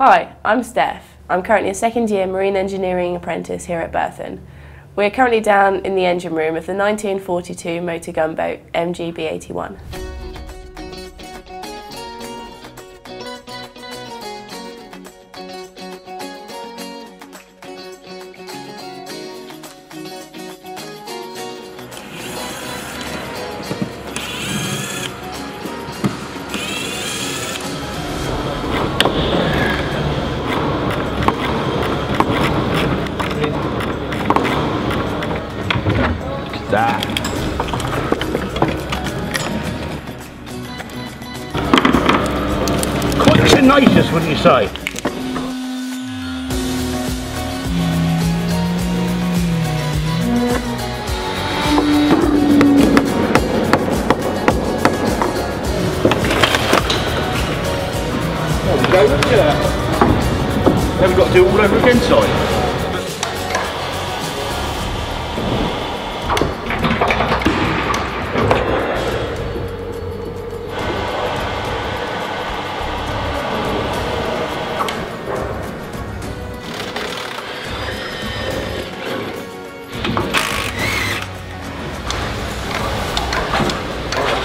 Hi, I'm Steph. I'm currently a second year marine engineering apprentice here at Berthon. We're currently down in the engine room of the 1942 Motor Gun Boat MGB 81. That. Quite tenacious, wouldn't you say? There we go, look at that. Then we've got to do it all over again, Si.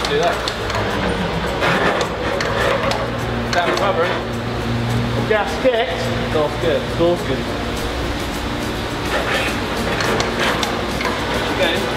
Do that. Down the rubber, innit? Gasket. Door's good. Door's good. Again.